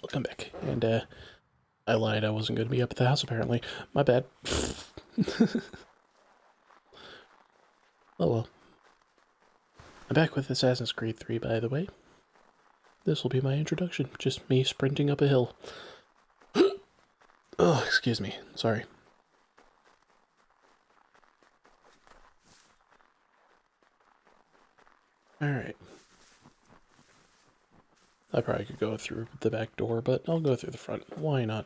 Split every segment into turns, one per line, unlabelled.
welcome back. And, I lied, I wasn't going to be up at the house, apparently. My bad. Oh well. I'm back with Assassin's Creed 3, by the way. This will be my introduction, just me sprinting up a hill. Oh, excuse me, sorry. Alright. I probably could go through the back door, but I'll go through the front. Why not?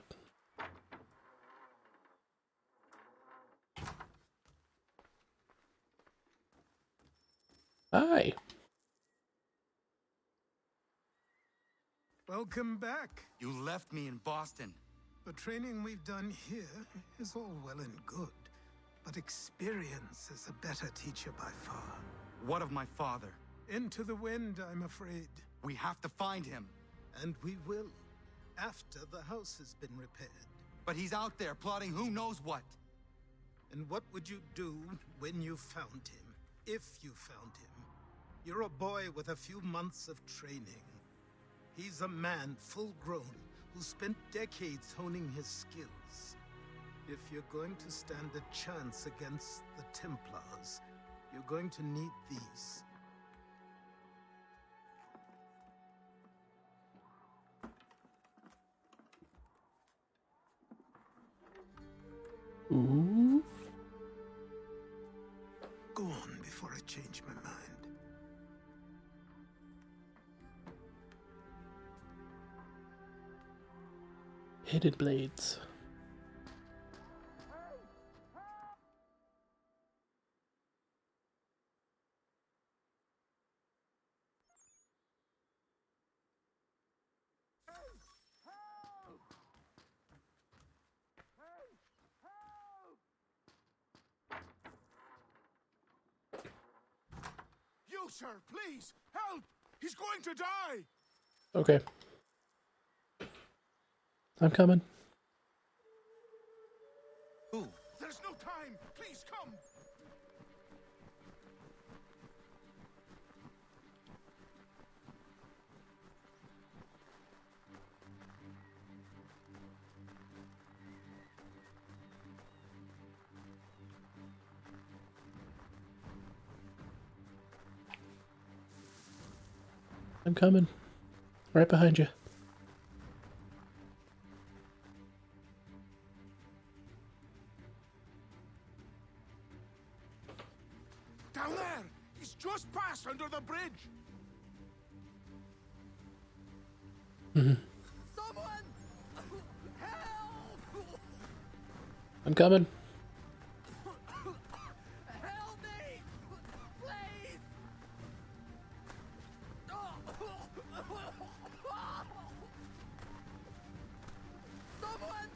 Hi!
Welcome back.
You left me in Boston.
The training we've done here is all well and good, but experience is a better teacher by far.
What of my father?
Into the wind, I'm afraid.
We have to find him.
And we will, after the house has been repaired.
But he's out there plotting who knows what.
And what would you do when you found him? If you found him? You're a boy with a few months of training. He's a man full grown who spent decades honing his skills. If you're going to stand a chance against the Templars, you're going to need these.
Ooh.
Go on before I change my mind.
Hidden blades.
You, sir, please, help! He's going to die!
Okay. I'm coming.
Who?
There's no time! Please come!
I'm coming. Right behind you.
Down there! He's just passed under the bridge!
Someone! Help!
I'm coming.
Help me! Please! Someone!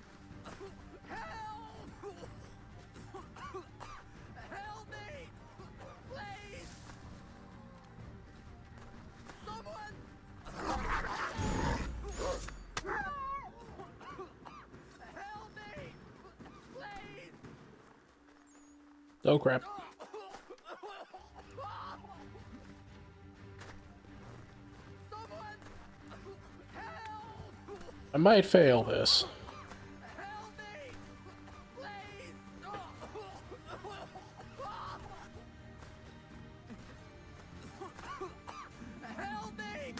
Help! Help me! Please! Someone! Help me! Please!
Oh crap.
Someone! Help!
I might fail this.
Help me! Please! Help me!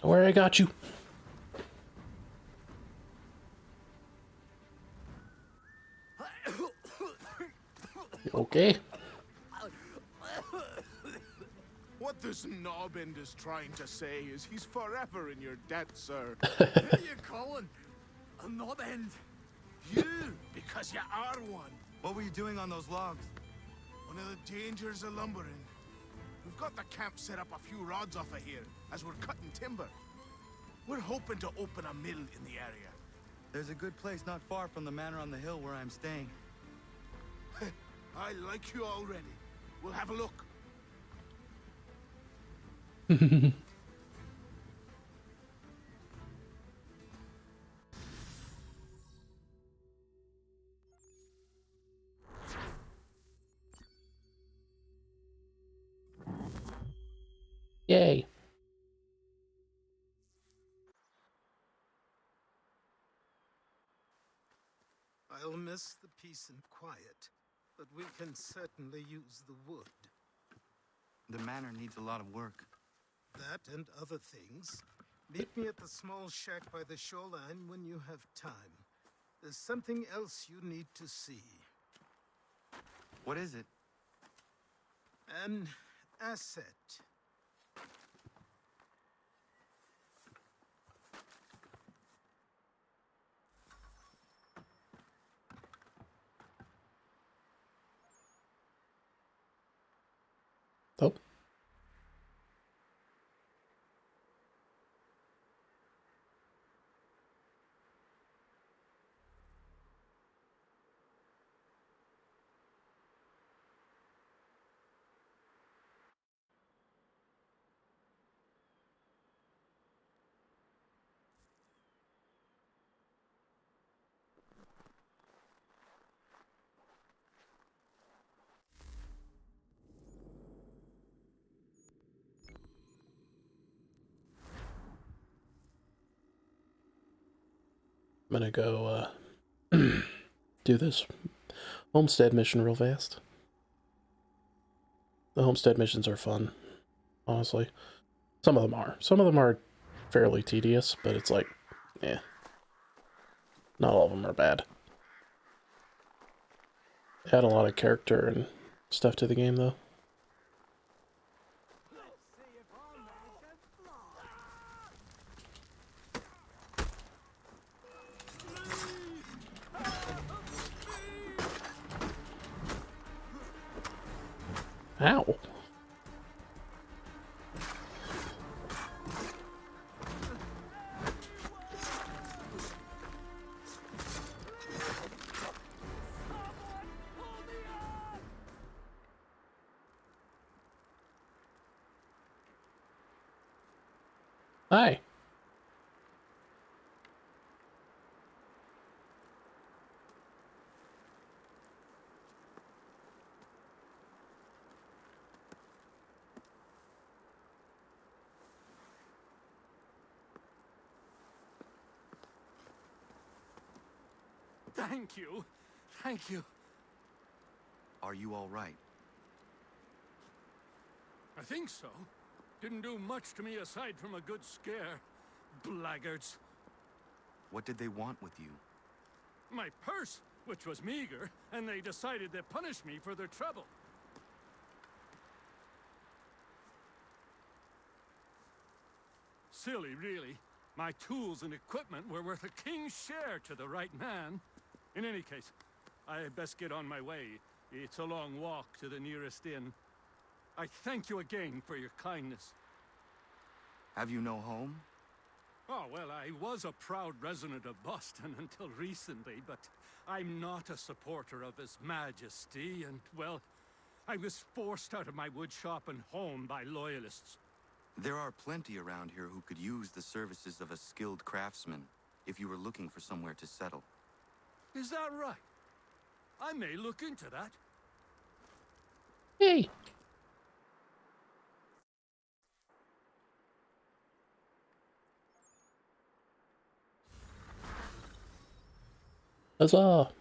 Don't worry, I got you. You okay?
What this knobbend is trying to say is he's forever in your debt, sir.
Who are you calling? A knob end.
You, because you are one.
What were you doing on those logs?
One of the dangers of lumbering. We've got the camp set up a few rods off of here, as we're cutting timber. We're hoping to open a mill in the area.
There's a good place not far from the manor on the hill where I'm staying.
I like you already. We'll have a look.
Yay.
miss the peace and quiet, but we can certainly use the wood.
The manor needs a lot of work.
That and other things. Meet me at the small shack by the shoreline when you have time. There's something else you need to see.
What is it?
An asset.
Oh. I'm gonna go do this homestead mission real fast. The homestead missions are fun, honestly. Some of them are. Some of them are fairly tedious, but it's like, eh. Not all of them are bad. Add a lot of character and stuff to the game, though. Ow. Hi.
Thank you. Thank you.
Are you all right?
I think so. Didn't do much to me aside from a good scare. Blackguards.
What did they want with you?
My purse, which was meager, and they decided to punish me for their trouble. Silly, really. My tools and equipment were worth a king's share to the right man. In any case, I had best get on my way. It's a long walk to the nearest inn. I thank you again for your kindness.
Have you no home?
Oh, well, I was a proud resident of Boston until recently, but I'm not a supporter of His Majesty, and, well, I was forced out of my woodshop and home by loyalists.
There are plenty around here who could use the services of a skilled craftsman if you were looking for somewhere to settle.
Is that right? I may look into that.
Hey. Huzzah.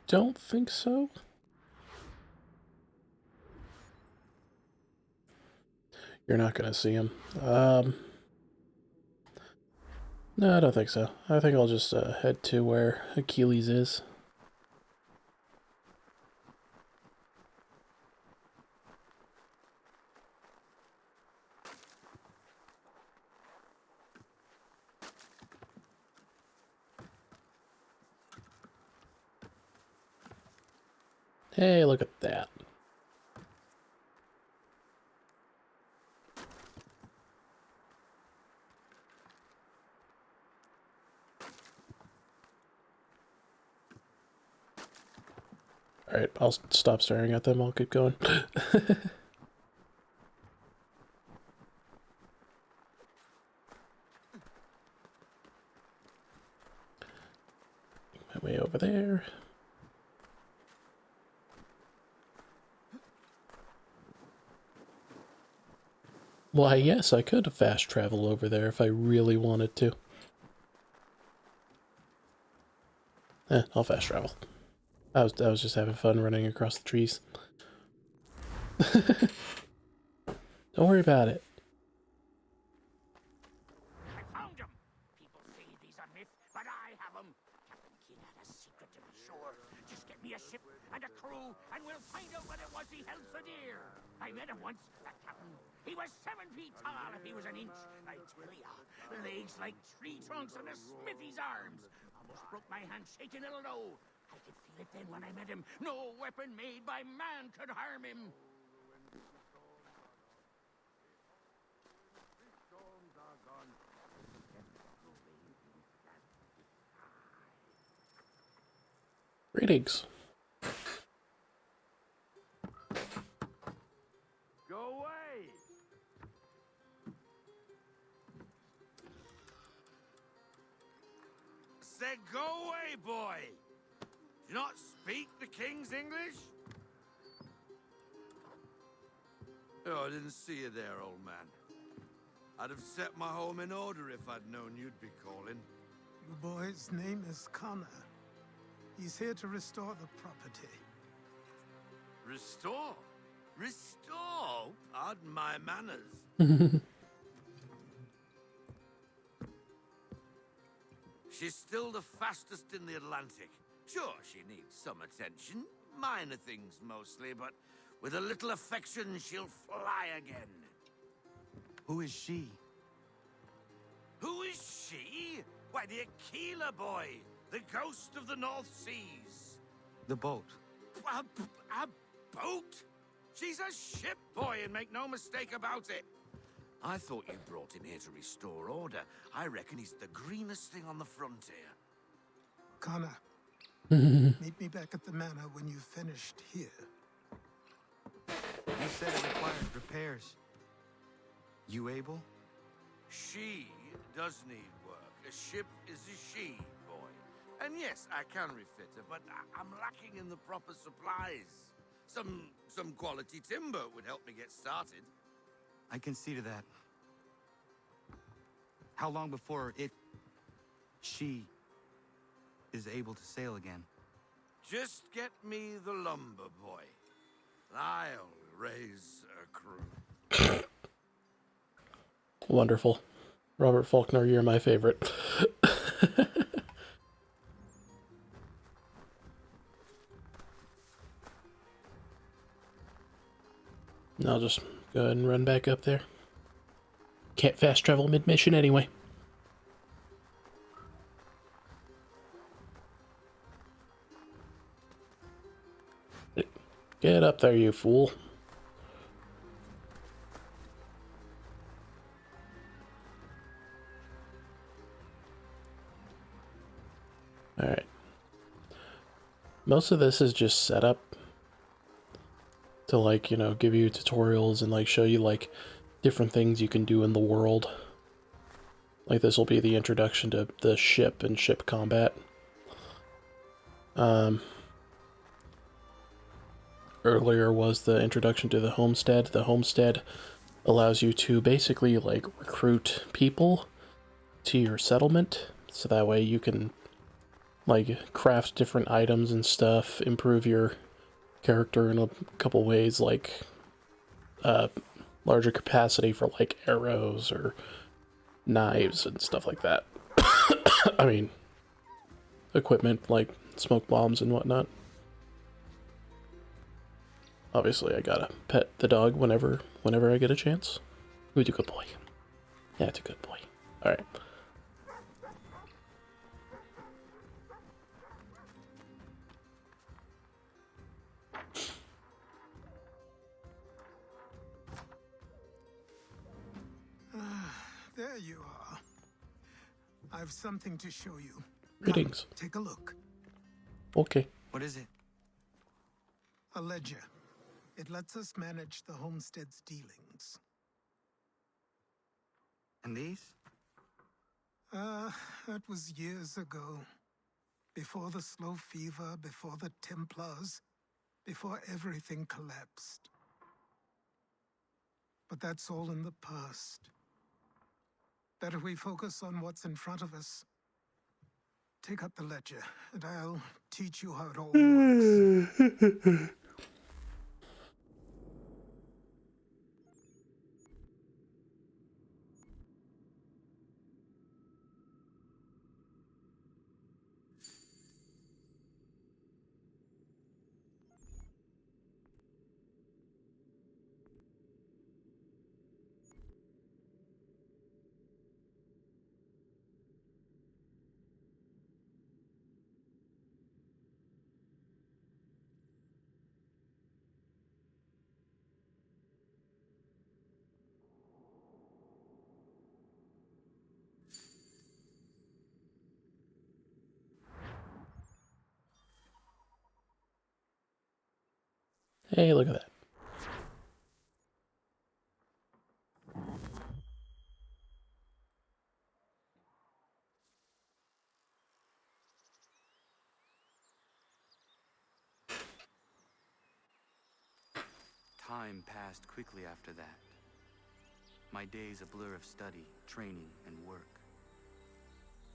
Don't think so. You're not gonna see him. No, I don't think so. I think I'll just head to where Achilles is. Hey, look at that. Alright, I'll stop staring at them. I'll keep going. My way over there. Why, yes, I could fast travel over there if I really wanted to. I'll fast travel. I was just having fun running across the trees. Don't worry about it.
I found him! People say these are myths, but I have them. Captain Kidd had a secret to be sure. Just get me a ship and a crew, and we'll find out what it was he held so dear. I met him once, that captain. He was 7 feet tall if he was an inch. I tell ya, legs like tree trunks and a smithy's arms. Almost broke my hand shaking it'll know. I could feel it then when I met him. No weapon made by man could harm him.
Greetings.
Go away!
Said go away, boy! Do you not speak the King's English? Oh, I didn't see you there, old man. I'd have set my home in order if I'd known you'd be calling.
The boy's name is Connor. He's here to restore the property.
Restore? Restore? Pardon my manners. She's still the fastest in the Atlantic. Sure, she needs some attention. Minor things mostly, but with a little affection, she'll fly again.
Who is she?
Who is she? Why, the Aquila boy, the ghost of the North Seas.
The boat.
A boat? She's a ship boy, and make no mistake about it. I thought you brought him here to restore order. I reckon he's the greenest thing on the frontier.
Connor, meet me back at the manor when you've finished here.
You said it required repairs. You able?
She does need work. A ship is a she, boy. And yes, I can refit her, but I'm lacking in the proper supplies. Some quality timber would help me get started.
I can see to that. How long before she is able to sail again?
Just get me the lumber, boy. I'll raise a crew.
Wonderful. Robert Faulkner, you're my favorite. I'll just go ahead and run back up there. Can't fast travel mid-mission anyway. Get up there, you fool. Alright. Most of this is just setup to, like, you know, give you tutorials and, like, show you, like, different things you can do in the world. Like, this will be the introduction to the ship and ship combat. Earlier was the introduction to the homestead. The homestead allows you to basically, like, recruit people to your settlement, so that way you can, like, craft different items and stuff, improve your character in a couple ways, like larger capacity for, like, arrows or knives and stuff like that. I mean, equipment like smoke bombs and whatnot. Obviously, I gotta pet the dog whenever I get a chance. Who's a good boy? Yeah, it's a good boy. All right.
There you are. I've something to show you.
Greetings.
Come, take a look.
Okay.
What is it?
A ledger. It lets us manage the homestead's dealings.
And these?
That was years ago. Before the slow fever, before the Templars, before everything collapsed. But that's all in the past. Better we focus on what's in front of us. Take up the ledger, and I'll teach you how it all works.
Hey, look at that.
Time passed quickly after that. My days a blur of study, training, and work.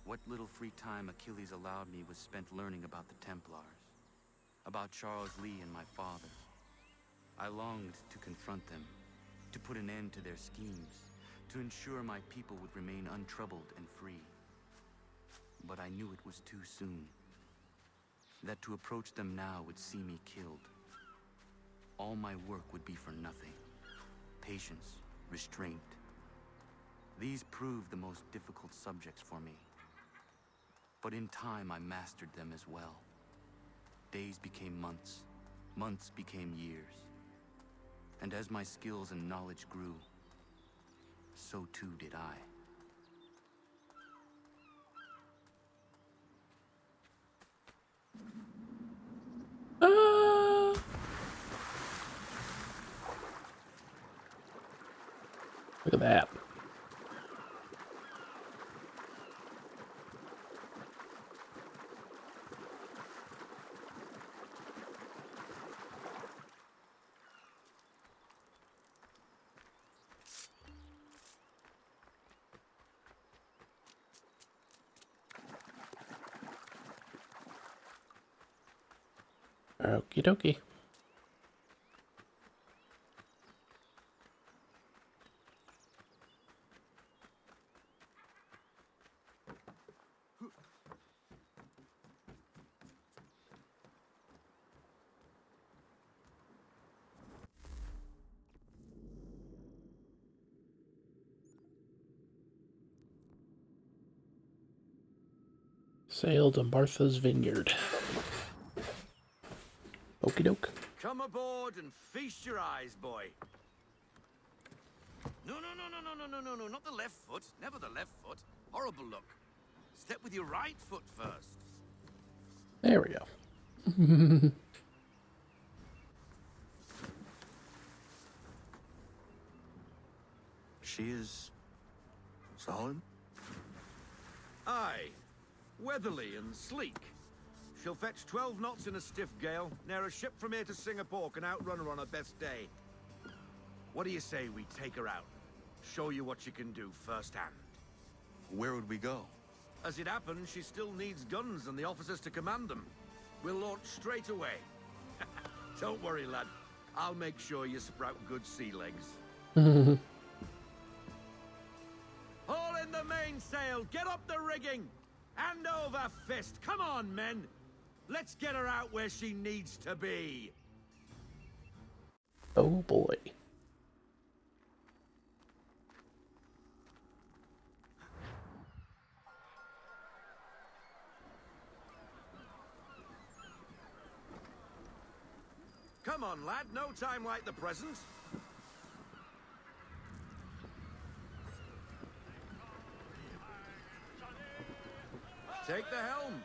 What little free time Achilles allowed me was spent learning about the Templars, about Charles Lee and my father. I longed to confront them, to put an end to their schemes, to ensure my people would remain untroubled and free. But I knew it was too soon, that to approach them now would see me killed. All my work would be for nothing. Patience, restraint. These proved the most difficult subjects for me. But in time, I mastered them as well. Days became months, months became years. And as my skills and knowledge grew, so too did I.
Look at that. Okie dokie. Sail to Martha's Vineyard. Okie doke.
Come aboard and feast your eyes, boy. No, not the left foot. Never the left foot. Horrible look. Step with your right foot first.
There we go.
She is solid?
Aye. Weatherly and sleek. She'll fetch 12 knots in a stiff gale. Ne'er a ship from here to Singapore can outrun her on her best day. What do you say we take her out? Show you what she can do firsthand.
Where would we go?
As it happens, she still needs guns and the officers to command them. We'll launch straight away. Don't worry, lad. I'll make sure you sprout good sea legs. Haul in the mainsail! Get up the rigging! Hand over fist! Come on, men! Let's get her out where she needs to be!
Oh boy.
Come on, lad. No time like the present. Take the helm.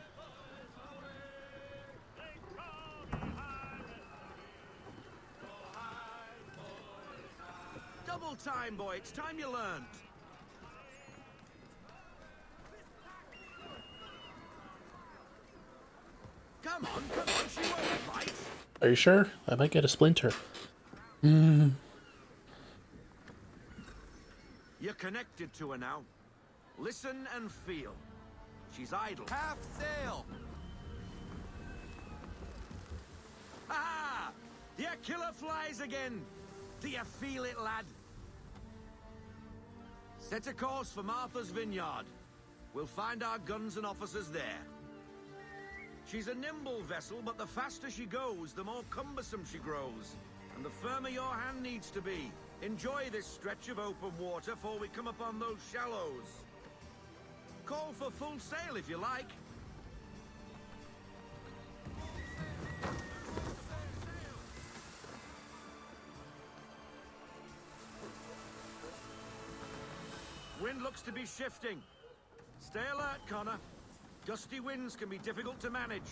time, boy. It's time you learned. Come on, she won't bite.
Are you sure? I might get a splinter.
You're connected to her now. Listen and feel. She's idle. Half sail! Ah! The killer flies again! Do you feel it, lad? Set a course for Martha's Vineyard. We'll find our guns and officers there. She's a nimble vessel, but the faster she goes, the more cumbersome she grows. And the firmer your hand needs to be. Enjoy this stretch of open water before we come upon those shallows. Call for full sail if you like. Wind looks to be shifting. Stay alert, Connor. Gusty winds can be difficult to manage.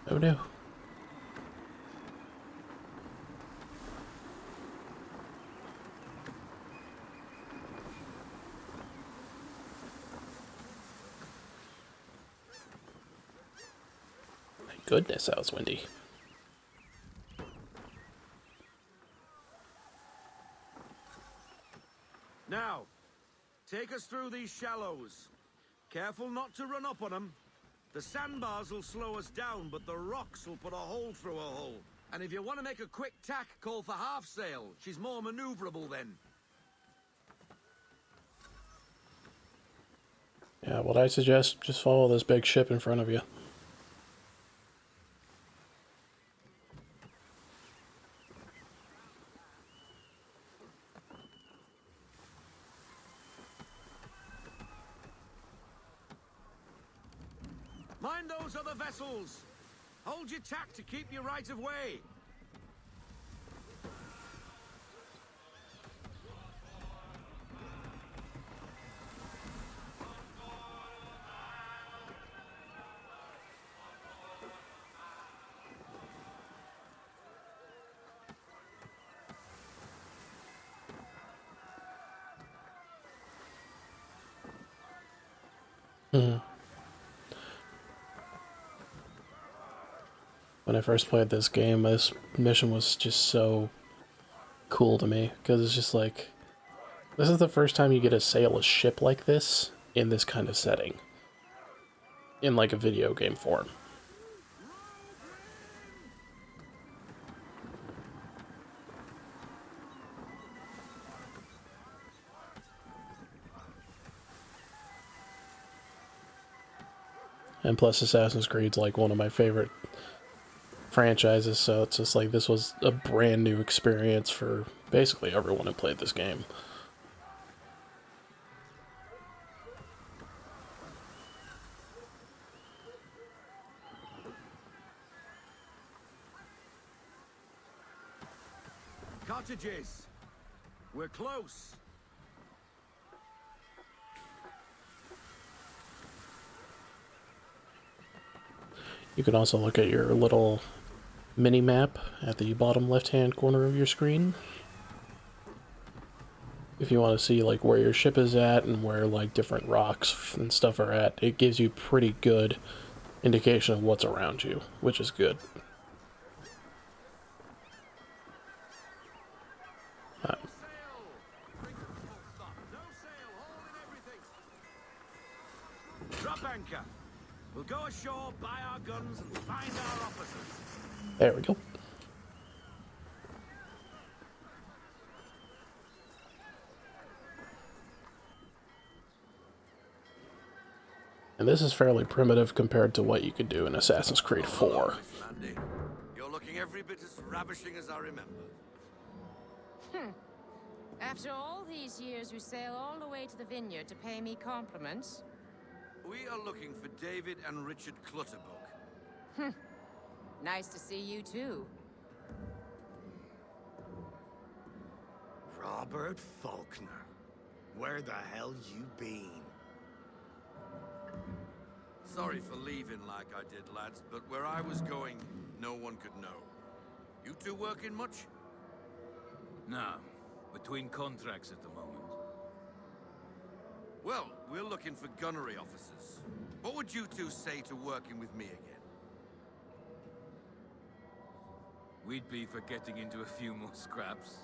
Oh no. My goodness, that was windy.
Now, take us through these shallows. Careful not to run up on them. The sandbars will slow us down, but the rocks will put a hole through a hole. And if you want to make a quick tack, call for half sail. She's more maneuverable then.
Yeah, what I suggest, just follow this big ship in front of you.
Mind those other vessels. Hold your tack to keep your right of way.
When I first played this game, this mission was just so cool to me, because it's just like, this is the first time you get to sail a ship like this in this kind of setting. In like a video game form. And plus Assassin's Creed's like one of my favorite franchises, so it's just like this was a brand new experience for basically everyone who played this game.
Cottages. We're close.
You can also look at your little mini-map at the bottom left-hand corner of your screen. If you want to see like where your ship is at and where like different rocks and stuff are at, it gives you pretty good indication of what's around you, which is good.
Drop anchor. We'll go ashore, buy our guns, and find our officers.
There we go. And this is fairly primitive compared to what you could do in Assassin's Creed 4.
Mandy, you're looking every bit as ravishing as I remember.
After all these years, you sail all the way to the vineyard to pay me compliments?
We are looking for David and Richard Clutterbuck.
Nice to see you, too.
Robert Faulkner. Where the hell you been?
Sorry for leaving like I did, lads, but where I was going, no one could know. You two working much?
No. Between contracts at the moment.
Well, we're looking for gunnery officers. What would you two say to working with me again?
We'd be for getting into a few more scraps.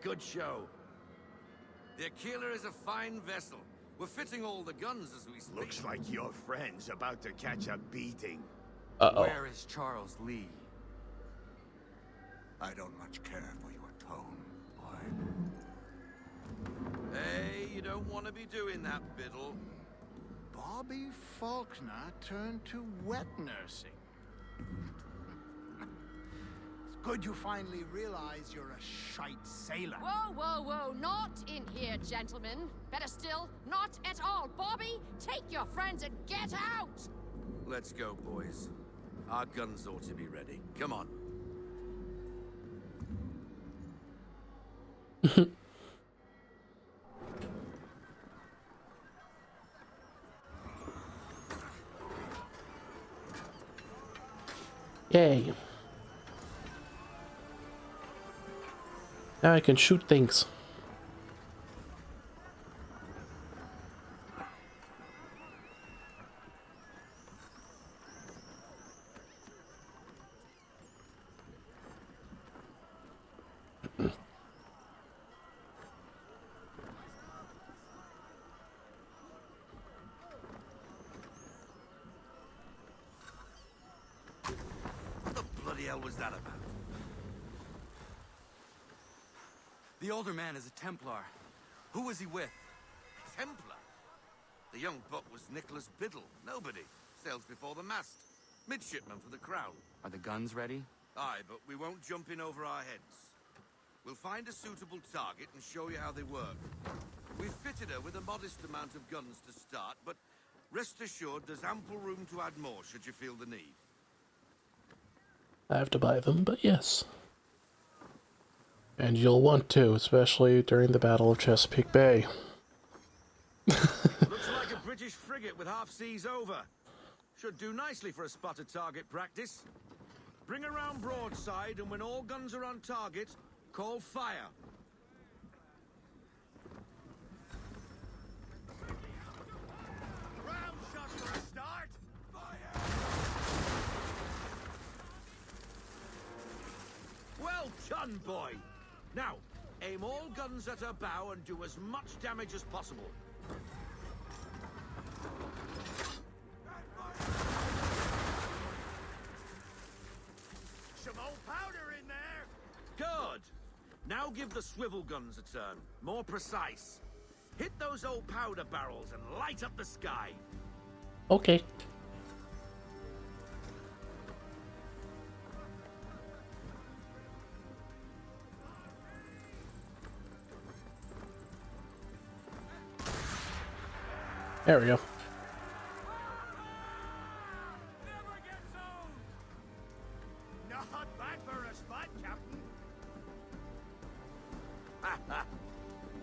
Good show. The Aquila is a fine vessel. We're fitting all the guns as we speak.
Looks like your friend's about to catch a beating.
Uh-oh.
Where is Charles Lee?
I don't much care for your tone, boy.
Hey, you don't want to be doing that, Biddle.
Bobby Faulkner turned to wet nursing. It's good you finally realize you're a shite sailor.
Whoa, whoa, whoa, not in here, gentlemen. Better still, not at all. Bobby, take your friends and get out!
Let's go, boys. Our guns ought to be ready. Come on.
Yay. Now I can shoot things.
What the bloody hell was that about?
The older man is a Templar. Who was he with?
Templar? The young buck was Nicholas Biddle. Nobody. Sails before the mast. Midshipman for the Crown.
Are the guns ready?
Aye, but we won't jump in over our heads. We'll find a suitable target and show you how they work. We've fitted her with a modest amount of guns to start, but rest assured there's ample room to add more should you feel the need.
I have to buy them, but yes. And you'll want to, especially during the Battle of Chesapeake Bay.
Looks like a British frigate with half seas over. Should do nicely for a spotted target practice. Bring her round broadside, and when all guns are on target, call fire. Round shot for a start. Fire! Well done, boy. Now, aim all guns at her bow and do as much damage as possible. Some old powder in there. Good. Now give the swivel guns a turn. More precise. Hit those old powder barrels and light up the sky.
Okay. There we go.
Not bad for a spot, Captain.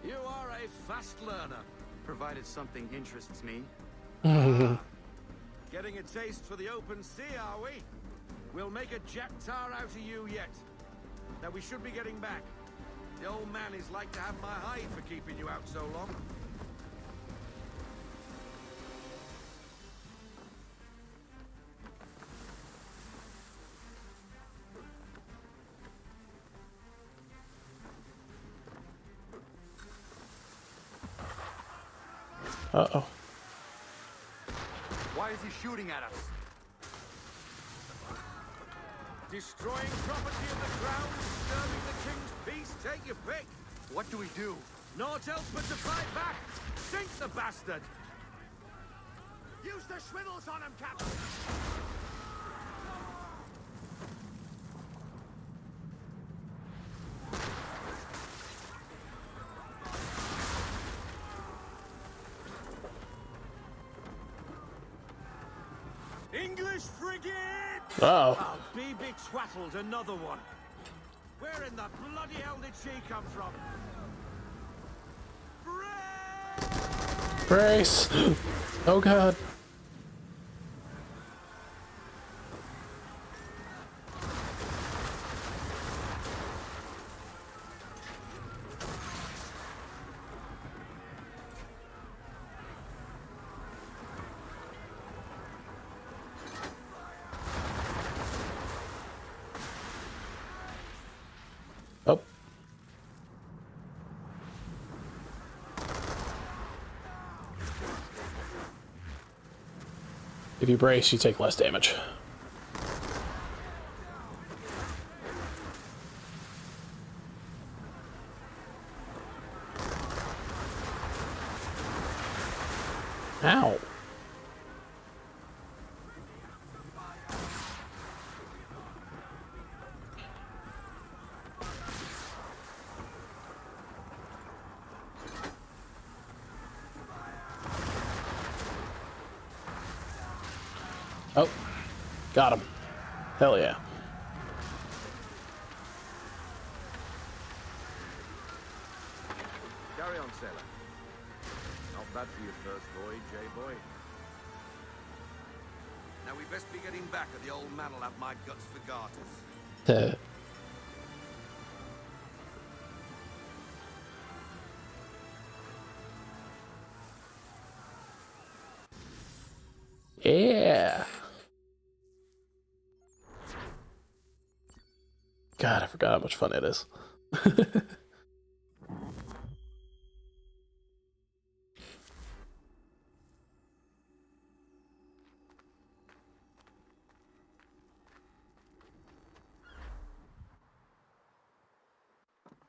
You are a fast learner.
Provided something interests me.
Getting a taste for the open sea, are we? We'll make a jack tar out of you yet. Now we should be getting back. The old man is like to have my hide for keeping you out so long.
Uh-oh.
Why is he shooting at us?
Destroying property of the crown, disturbing the king's peace, take your pick.
What do we do?
Naught else but to fight back. Sink the bastard. Use the swivels on him, Captain. English frigate!
Uh-oh.
I'll be betwattled, another one. Where in the bloody hell did she come from?
Brace! Oh god. Oh. If you brace, you take less damage. Ow. Oh, got him. Hell yeah.
Carry on, sailor. Not bad for your first voyage, eh, boy? Now we best be getting back, or the old man'll have my guts for garters.
Yeah. God, I forgot how much fun it is.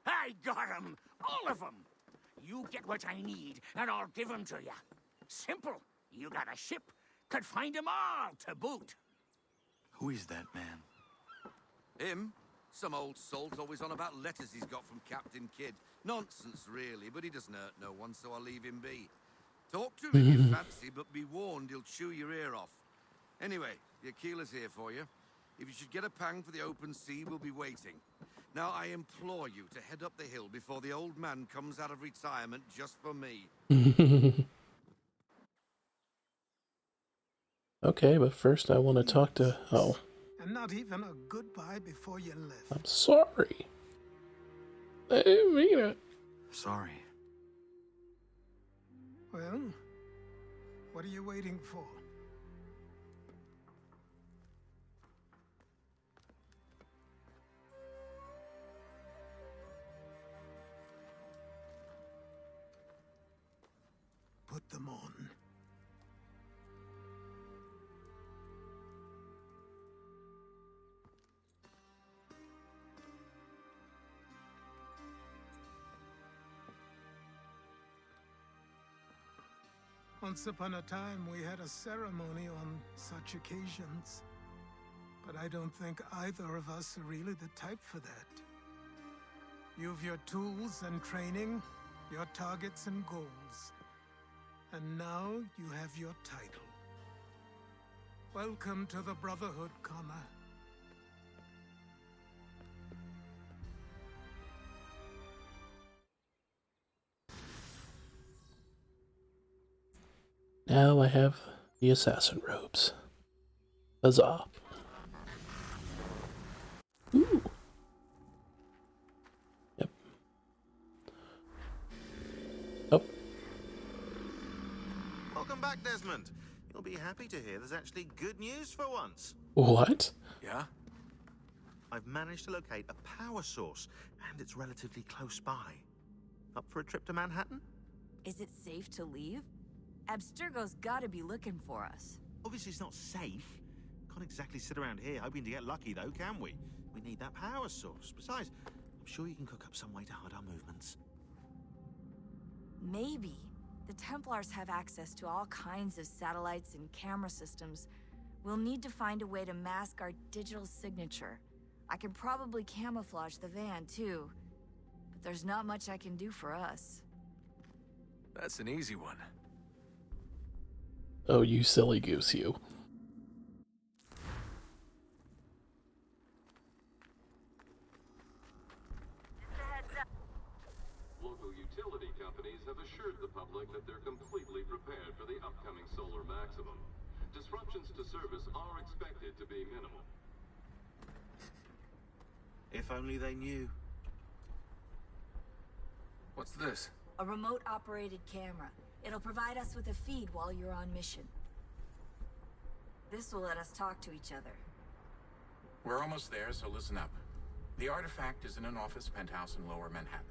I got 'em! All of 'em! You get what I need, and I'll give 'em to you. Simple. You got a ship, could find 'em all to boot.
Who is that man?
Him? Some old salt always on about letters he's got from Captain Kidd. Nonsense, really, but he doesn't hurt no one, so I'll leave him be. Talk to him if you fancy, but be warned he'll chew your ear off. Anyway, the Aquila's here for you. If you should get a pang for the open sea, we'll be waiting. Now, I implore you to head up the hill before the old man comes out of retirement just for me.
Okay, but first I want to talk to... Oh.
And not even a goodbye before you left.
I'm sorry. I didn't mean it.
Sorry.
Well, what are you waiting for? Put them on. Once upon a time, we had a ceremony on such occasions. But I don't think either of us are really the type for that. You've your tools and training, your targets and goals. And now you have your title. Welcome to the Brotherhood, Connor.
Now I have the assassin robes. Huzzah. Ooh. Yep. Oh.
Welcome back, Desmond. You'll be happy to hear there's actually good news for once.
What?
Yeah?
I've managed to locate a power source, and it's relatively close by. Up for a trip to Manhattan?
Is it safe to leave? Abstergo's gotta be looking for us.
Obviously it's not safe. Can't exactly sit around here hoping to get lucky though, can we? We need that power source. Besides, I'm sure you can cook up some way to hide our movements.
Maybe. The Templars have access to all kinds of satellites and camera systems. We'll need to find a way to mask our digital signature. I can probably camouflage the van too. But there's not much I can do for us.
That's an easy one.
Oh, you silly goose, you.
assured the public that they're completely prepared for the upcoming solar maximum. Disruptions to service are expected to be minimal.
If only they knew.
What's this?
A remote-operated camera. It'll provide us with a feed while you're on mission. This will let us talk to each other.
We're almost there, so listen up. The artifact is in an office penthouse in Lower Manhattan.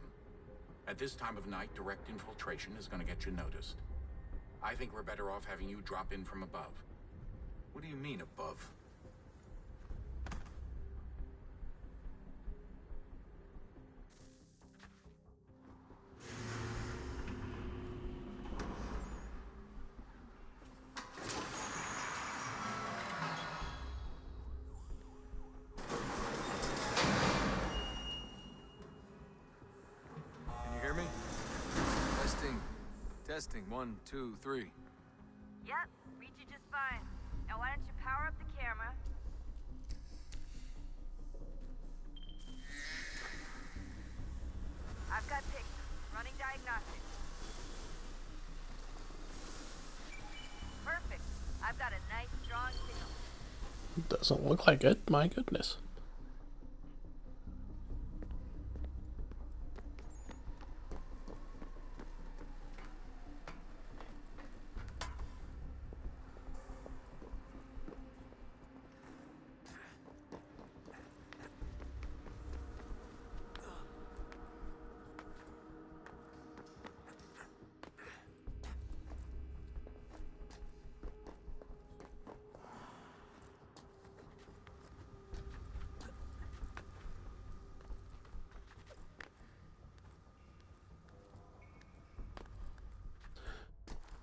At this time of night, direct infiltration is going to get you noticed. I think we're better off having you drop in from above.
What do you mean, above? Can you hear me? Testing. 1, 2, 3.
Yep, read you just fine. Now why don't you power up the camera? I've got pics. Running diagnostics. Perfect. I've got a nice strong signal.
Doesn't look like it, my goodness.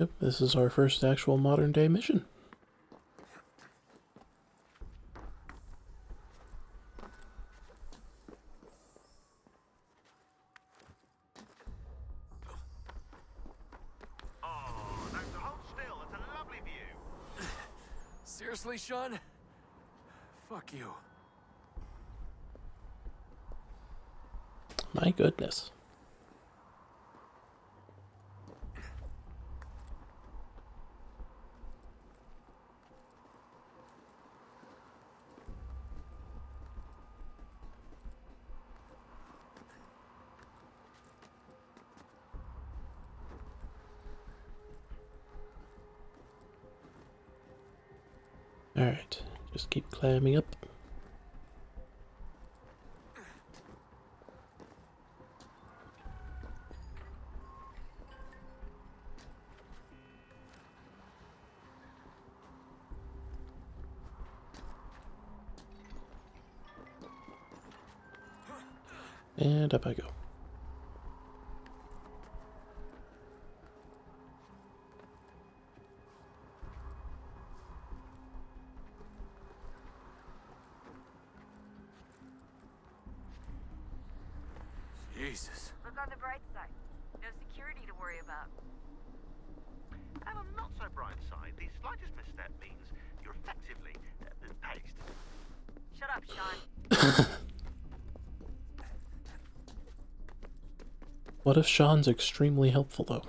Yep, this is our first actual modern day mission.
Oh, no, so hold still. It's a lovely view.
Seriously, Sean? Fuck you.
My goodness. Alright, just keep climbing up. And up I go.
Jesus.
Look on the bright side. No security to worry about.
And on the not so bright side, the slightest misstep means you're effectively paced.
Shut up, Sean.
What if Sean's extremely helpful, though?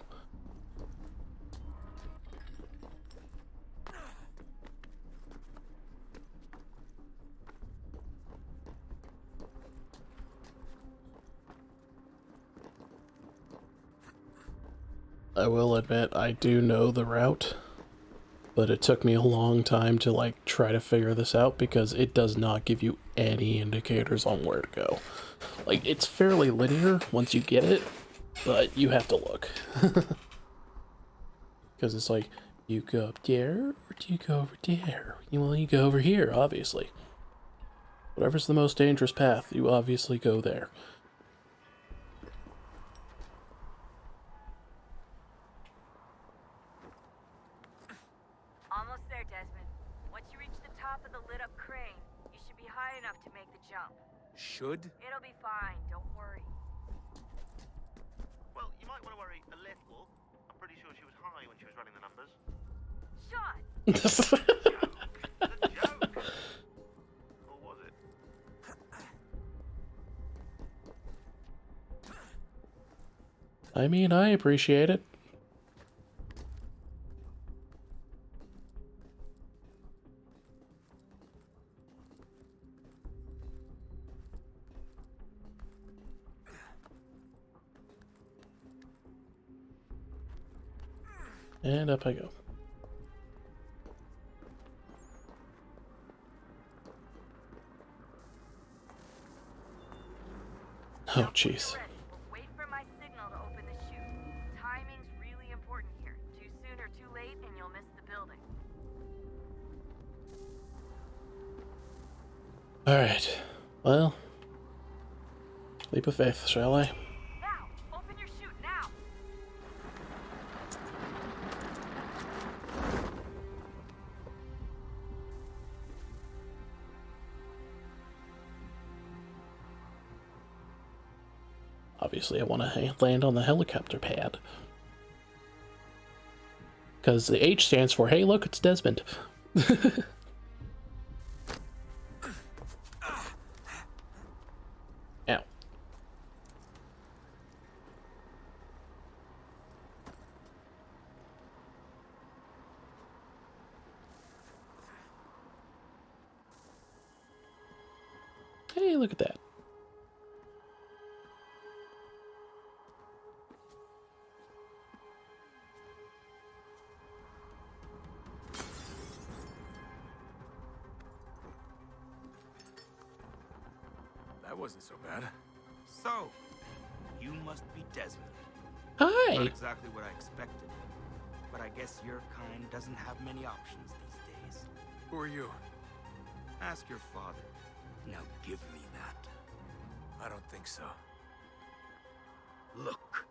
I will admit, I do know the route, but it took me a long time to, like, try to figure this out because it does not give you any indicators on where to go. Like, it's fairly linear once you get it, but you have to look. Because it's like, you go up there, or do you go over there? Well, you go over here, obviously. Whatever's the most dangerous path, you obviously go there.
Almost there, Desmond. Once you reach the top of the lit-up crane, you should be high enough to make the jump.
Should?
It'll be fine, don't worry.
Well, you might want to worry a little. I'm pretty sure she was high when she was running the numbers.
Sean!
The joke! Or was it?
I mean, I appreciate it. And up I go. Oh, jeez.
Wait for my signal to open the chute. Timing's really important here. Too soon or too late, and you'll miss the building.
Alright. Well, leap of faith, shall I?
Now! Open your chute, now!
Obviously, I want to land on the helicopter pad. Because the H stands for, hey, look, it's Desmond. Ow. Hey, look at that.
That wasn't so bad.
So, you must be Desmond.
Hi!
Not exactly what I expected. But I guess your kind doesn't have many options these days.
Who are you?
Ask your father. Now give me that.
I don't think so.
Look.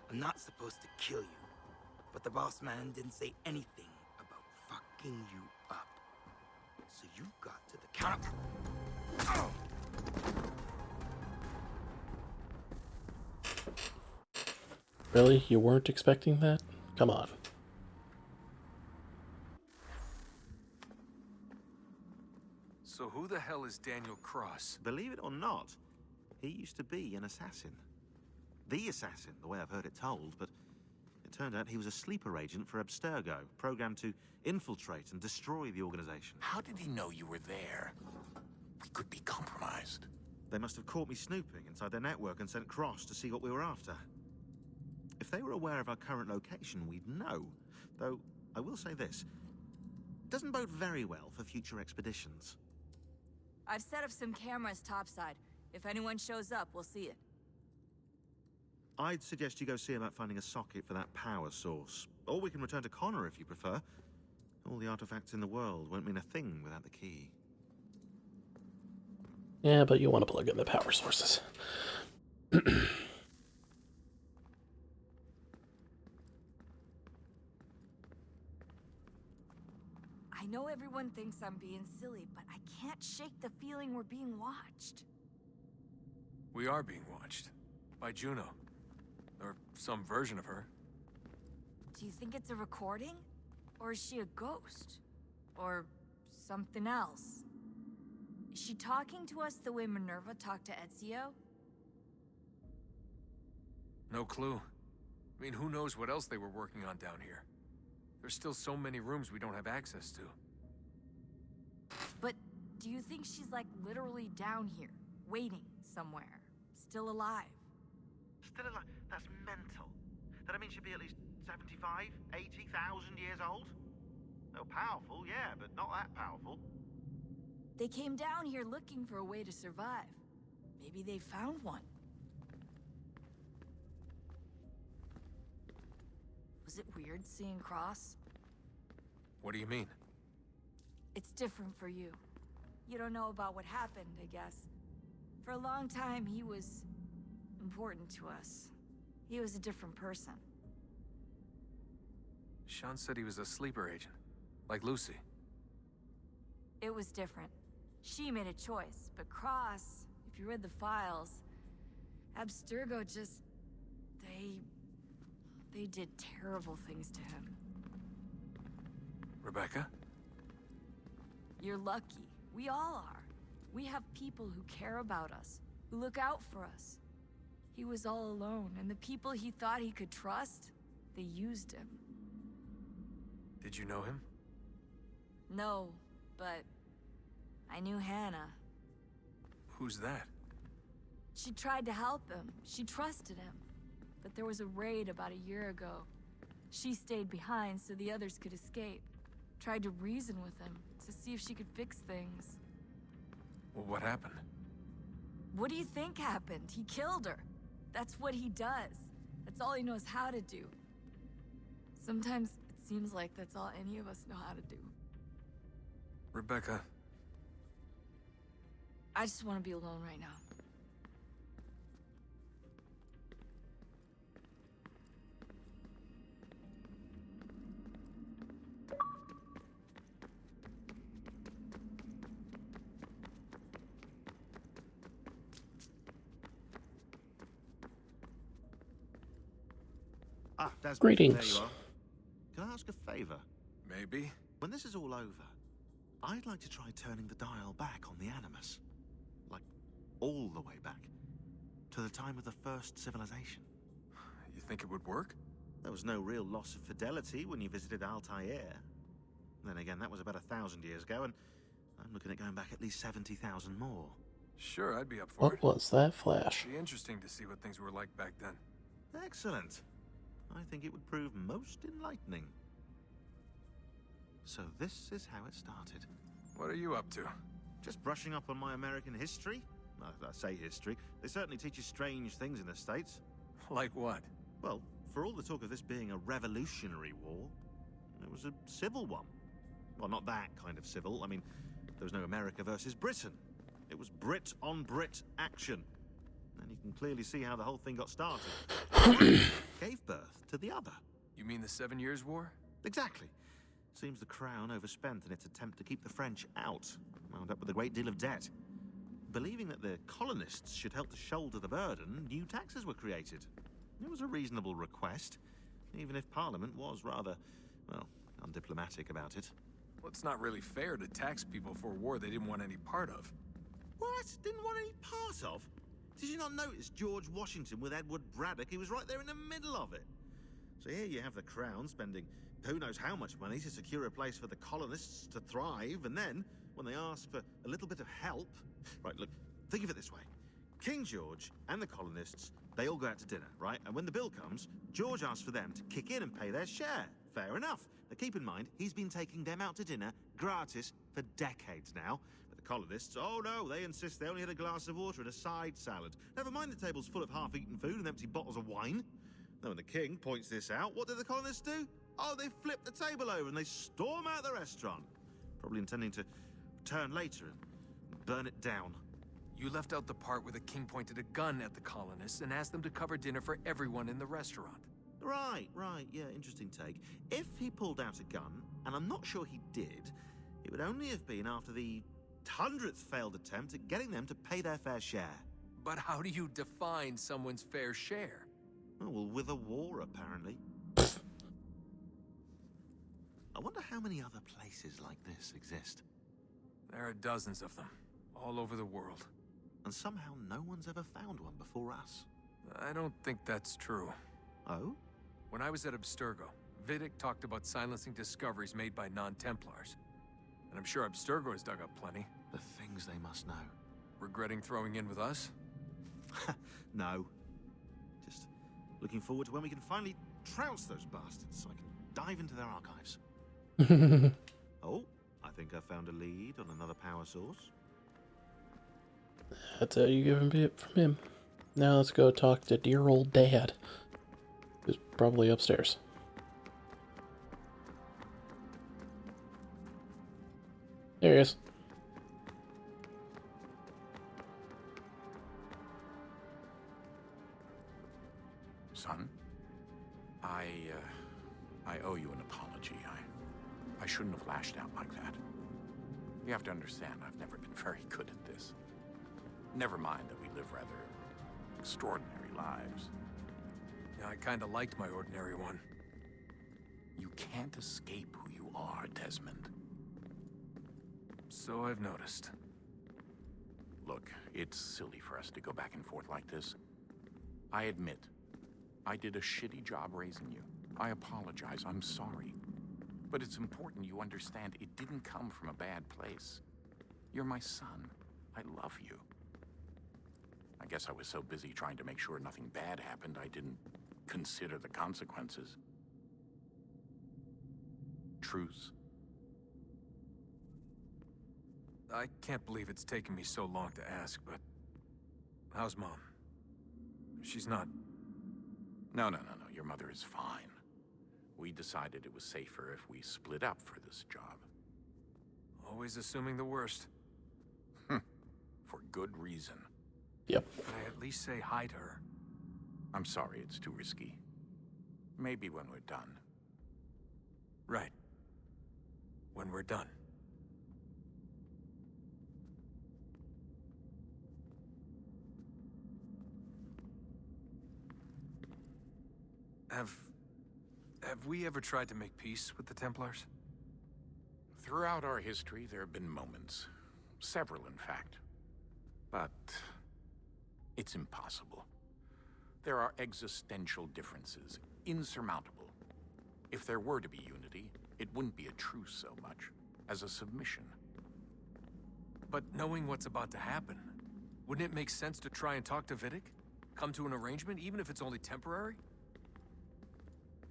I'm not supposed to kill you. But the boss man didn't say anything about fucking you up. So you've got to the counter. Oh!
Really? You weren't expecting that? Come on.
So who the hell is Daniel Cross?
Believe it or not, he used to be an assassin. The assassin, the way I've heard it told, but it turned out he was a sleeper agent for Abstergo, programmed to infiltrate and destroy the organization.
How did he know you were there? We could be compromised.
They must have caught me snooping inside their network and sent Cross to see what we were after. If they were aware of our current location, we'd know. Though, I will say this. Doesn't bode very well for future expeditions.
I've set up some cameras topside. If anyone shows up, we'll see it.
I'd suggest you go see about finding a socket for that power source. Or we can return to Connor if you prefer. All the artifacts in the world won't mean a thing without the key.
Yeah, but you want to plug in the power sources.
I know everyone thinks I'm being silly, but I can't shake the feeling we're being watched.
We are being watched. By Juno. Or some version of her.
Do you think it's a recording? Or is she a ghost? Or something else? Is she talking to us the way Minerva talked to Ezio?
No clue. I mean, who knows what else they were working on down here? There's still so many rooms we don't have access to.
But do you think she's like literally down here, waiting somewhere, still alive?
Still alive? That's mental. That means she'd be at least 75, 80,000 years old? Oh, powerful, yeah, but not that powerful.
They came down here looking for a way to survive. Maybe they found one. Was it weird seeing Cross?
What do you mean?
It's different for you. You don't know about what happened, I guess. For a long time, he was important to us. He was a different person.
Sean said he was a sleeper agent. Like Lucy.
It was different. She made a choice, but Cross, if you read the files, Abstergo just... They did terrible things to him.
Rebecca?
You're lucky. We all are. We have people who care about us, who look out for us. He was all alone, and the people he thought he could trust, they used him.
Did you know him?
No, but I knew Hannah.
Who's that?
She tried to help him. She trusted him. But there was a raid about a year ago. She stayed behind so the others could escape. Tried to reason with him to see if she could fix things.
Well, what happened?
What do you think happened? He killed her. That's what he does. That's all he knows how to do. Sometimes it seems like that's all any of us know how to do.
Rebecca.
I just want to be alone right now.
Ah, Desmond,
Greetings.
there you are. Can I ask a favor?
Maybe.
When this is all over, I'd like to try turning the dial back on the Animus. Like, all the way back. To the time of the first civilization.
You think it would work?
There was no real loss of fidelity when you visited Altair. Then again, that was about 1,000 years ago, and I'm looking at going back at least 70,000 more.
Sure, I'd be up for it.
What was that flash?
It'd be interesting to see what things were like back then.
Excellent. I think it would prove most enlightening. So this is how it started.
What are you up to?
Just brushing up on my American history. I say history. They certainly teach you strange things in the States.
Like what?
Well, for all the talk of this being a revolutionary war, it was a civil one. Well, not that kind of civil. I mean, there was no America versus Britain. It was Brit on Brit action. And you can clearly see how the whole thing got started. Gave birth to the other.
You mean the 7 Years' War?
Exactly. Seems the Crown overspent in its attempt to keep the French out, wound up with a great deal of debt. Believing that the colonists should help to shoulder the burden, new taxes were created. It was a reasonable request, even if Parliament was rather, well, undiplomatic about it.
Well, it's not really fair to tax people for a war they didn't want any part of.
What? Didn't want any part of? Did you not notice George Washington with Edward Braddock? He was right there in the middle of it. So here you have the Crown spending who knows how much money to secure a place for the colonists to thrive, and then, when they ask for a little bit of help... Right, look, think of it this way. King George and the colonists, they all go out to dinner, right? And when the bill comes, George asks for them to kick in and pay their share. Fair enough. Now keep in mind, he's been taking them out to dinner gratis for decades now. But the colonists, oh no, they insist they only had a glass of water and a side salad. Never mind the table's full of half-eaten food and empty bottles of wine. Now when the king points this out, what do the colonists do? Oh, they flip the table over and they storm out the restaurant. Probably intending to return later and burn it down.
You left out the part where the king pointed a gun at the colonists and asked them to cover dinner for everyone in the restaurant.
Right, yeah, interesting take. If he pulled out a gun, and I'm not sure he did, it would only have been after the 100th failed attempt at getting them to pay their fair share.
But how do you define someone's fair share?
Oh, well, with a war, apparently. I wonder how many other places like this exist.
There are dozens of them, all over the world.
And somehow no one's ever found one before us.
I don't think that's true.
Oh?
When I was at Abstergo, Vidic talked about silencing discoveries made by non-Templars. And I'm sure Abstergo has dug up plenty.
The things they must know.
Regretting throwing in with us?
No. Just looking forward to when we can finally trounce those bastards so I can dive into their archives. Oh, I think I found a lead on another power source.
That's how you give it from him. Now let's go talk to dear old Dad, who's probably upstairs. There he is.
Son, I owe you an apology. I shouldn't have lashed out like that. You have to understand, I've never been very good at this. Never mind that we live rather extraordinary lives.
Yeah, I kinda liked my ordinary one.
You can't escape who you are, Desmond.
So I've noticed.
Look, it's silly for us to go back and forth like this. I admit, I did a shitty job raising you. I apologize, I'm sorry. But it's important you understand it didn't come from a bad place. You're my son. I love you. I guess I was so busy trying to make sure nothing bad happened, I didn't consider the consequences. truce?
I can't believe it's taken me so long to ask, but... how's Mom? She's not...
No. Your mother is fine. We decided it was safer if we split up for this job.
Always assuming the worst.
For good reason.
Yep.
Can I at least say hi to her?
I'm sorry, it's too risky. Maybe when we're done.
Right. When we're done. Have we ever tried to make peace with the Templars?
Throughout our history, there have been moments. Several, in fact. But... it's impossible. There are existential differences, insurmountable. If there were to be unity, it wouldn't be a truce so much as a submission.
But knowing what's about to happen, wouldn't it make sense to try and talk to Vidic? Come to an arrangement, even if it's only temporary?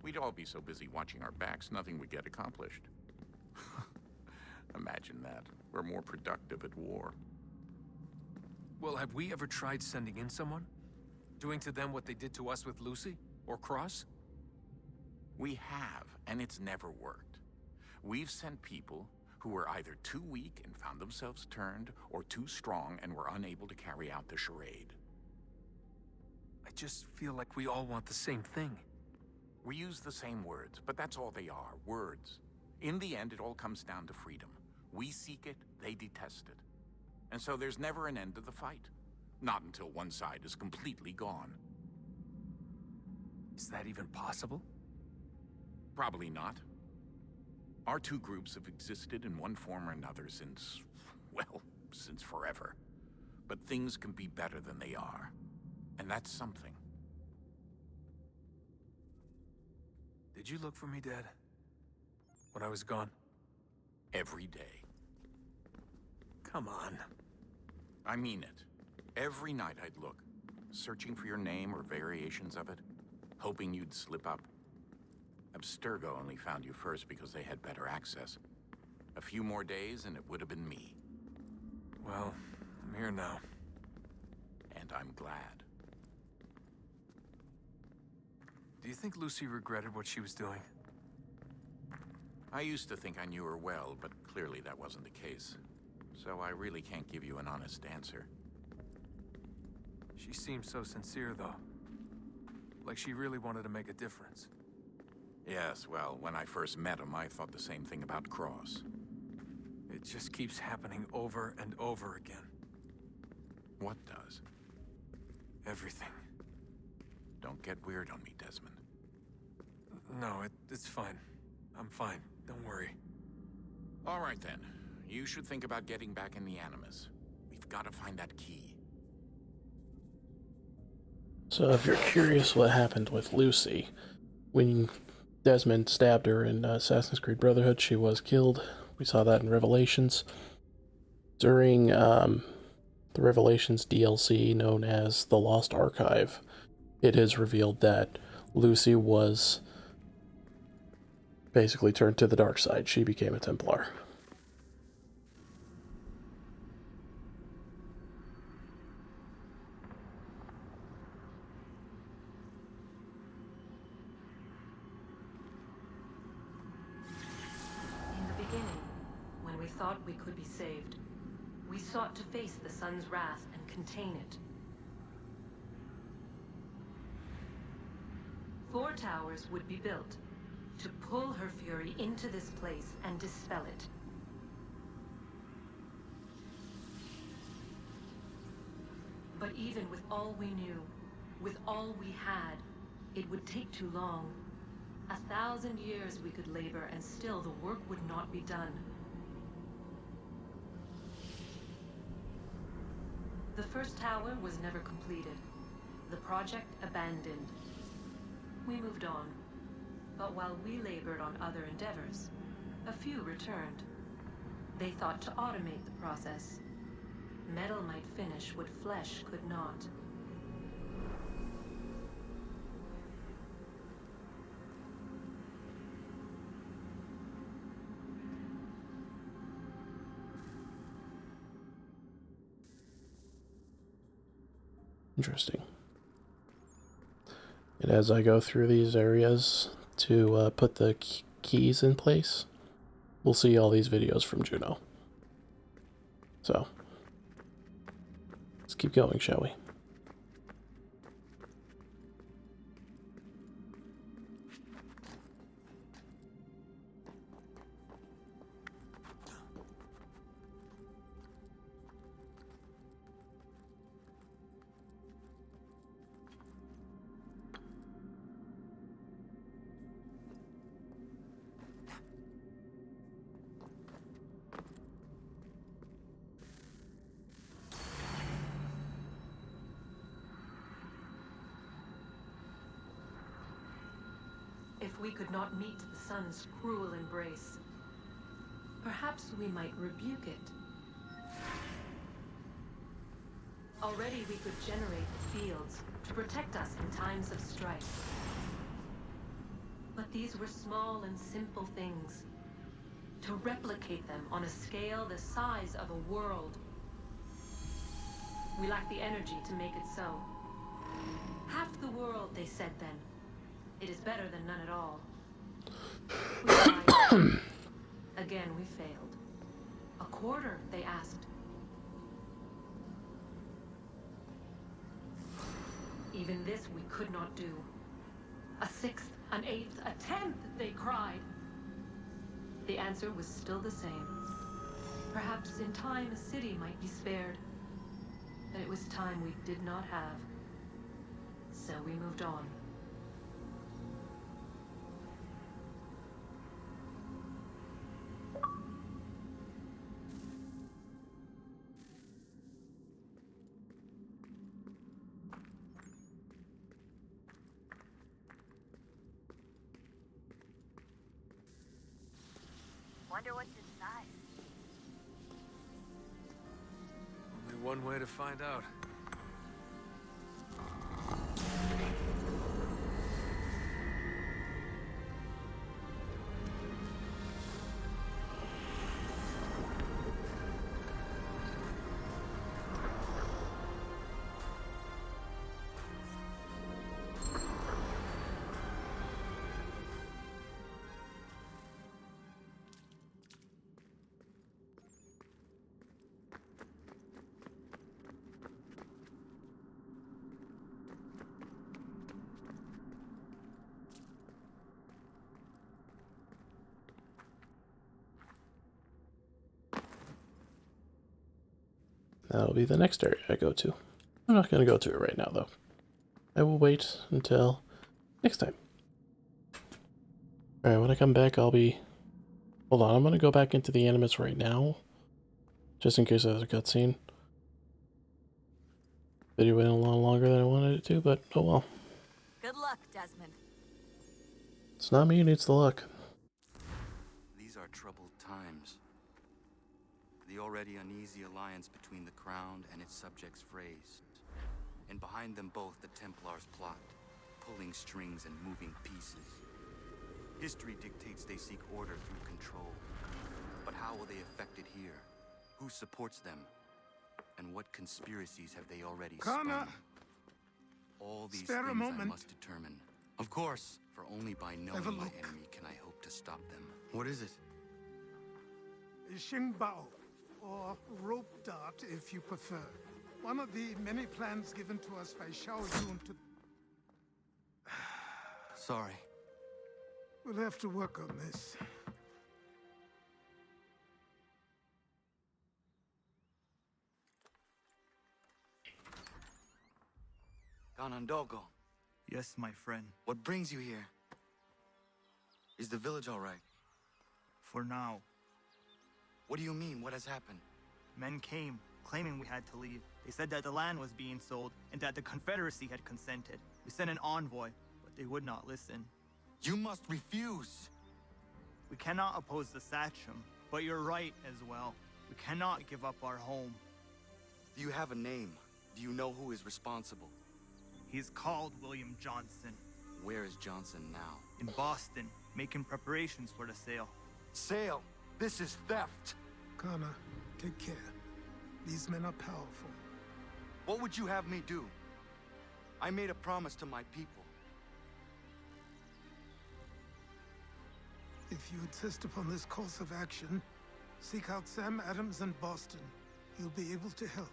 We'd all be so busy watching our backs, nothing would get accomplished. Imagine that. We're more productive at war.
Well, have we ever tried sending in someone? Doing to them what they did to us with Lucy? Or Cross?
We have, and it's never worked. We've sent people who were either too weak and found themselves turned, or too strong and were unable to carry out the charade.
I just feel like we all want the same thing.
We use the same words, but that's all they are, words. In the end, it all comes down to freedom. We seek it, they detest it. And so there's never an end to the fight. Not until one side is completely gone.
Is that even possible?
Probably not. Our two groups have existed in one form or another since, well, since forever. But things can be better than they are. And that's something.
Did you look for me, Dad? When I was gone?
Every day.
Come on.
I mean it. Every night I'd look, searching for your name or variations of it, hoping you'd slip up. Abstergo only found you first because they had better access. A few more days and it would have been me.
Well, I'm here now.
And I'm glad.
Do you think Lucy regretted what she was doing?
I used to think I knew her well, but clearly that wasn't the case. So I really can't give you an honest answer.
She seemed so sincere, though. Like she really wanted to make a difference.
Yes, well, when I first met him, I thought the same thing about Cross.
It just keeps happening over and over again.
What does?
Everything.
Don't get weird on me, Desmond.
No, it's fine. I'm fine. Don't worry.
All right, then. You should think about getting back in the Animus. We've got to find that key.
So if you're curious what happened with Lucy, when Desmond stabbed her in Assassin's Creed Brotherhood, she was killed. We saw that in Revelations. During the Revelations DLC known as The Lost Archive, it is revealed that Lucy was basically turned to the dark side. She became a Templar.
In the beginning, when we thought we could be saved, we sought to face the sun's wrath and contain it. 4 towers would be built to pull her fury into this place and dispel it. But even with all we knew, with all we had, it would take too long. 1,000 years we could labor and still the work would not be done. The first tower was never completed. The project abandoned. We moved on. But while we labored on other endeavors, a few returned. They thought to automate the process. Metal might finish what flesh could not.
Interesting. And as I go through these areas to put the keys in place, we'll see all these videos from Juno. So, let's keep going, shall we?
If we could not meet the sun's cruel embrace, perhaps we might rebuke it. Already we could generate the fields to protect us in times of strife. But these were small and simple things. To replicate them on a scale the size of a world. We lack the energy to make it so. Half the world, they said then. It is better than none at all. We tried. Again, we failed. A quarter, they asked. Even this we could not do. A sixth, an eighth, a tenth, they cried. The answer was still the same. Perhaps in time a city might be spared. But it was time we did not have. So we moved on.
Wonder what's inside.
Only one way to find out.
That'll be the next area I go to. I'm not going to go to it right now, though. I will wait until next time. Alright, when I come back, I'll be... Hold on, I'm going to go back into the Animus right now. Just in case there's a cutscene. Video went a lot longer than I wanted it to, but oh well.
Good luck, Desmond.
It's not me who needs the luck.
These are troubled times. The already uneasy alliance between the Crown and its subjects phrased. And behind them both the Templars plot, pulling strings and moving pieces. History dictates they seek order through control. But how will they affect it here? Who supports them? And what conspiracies have they already
Connor!
spun? All these
Spare a
things I
moment.
must determine. Of course, for only by knowing my
look.
enemy can I hope to stop them. What is it?
Xingbao, or rope dart if you prefer. One of the many plans given to us by Xiao Yun to...
Sorry.
We'll have to work on this.
Ganondogo,
Yes, my friend.
what brings you here? Is the village all right?
For now.
What do you mean? What has happened?
Men came, claiming we had to leave. They said that the land was being sold, and that the Confederacy had consented. We sent an envoy, but they would not listen.
You must refuse!
We cannot oppose the Sachem, but you're right as well. We cannot give up our home.
Do you have a name? Do you know who is responsible?
He's called William Johnson.
Where is Johnson now?
In Boston, making preparations for the sale.
Sale! This is theft!
Connor, take care. These men are powerful.
What would you have me do? I made a promise to my people.
If you insist upon this course of action, seek out Sam Adams in Boston. He'll be able to help.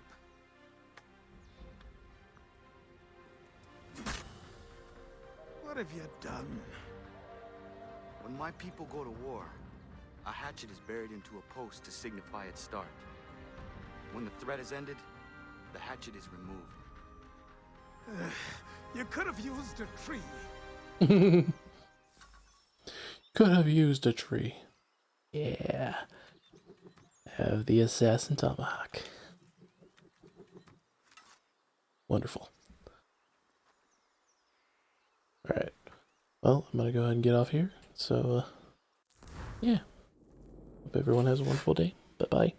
What have you done?
When my people go to war, a hatchet is buried into a post to signify its start. When the threat is ended, the hatchet is removed.
You could have used a tree.
Could have used a tree. Yeah. Have the assassin tomahawk. Wonderful. Alright. Well, I'm gonna go ahead and get off here. So, yeah. Hope everyone has a wonderful day. Bye-bye.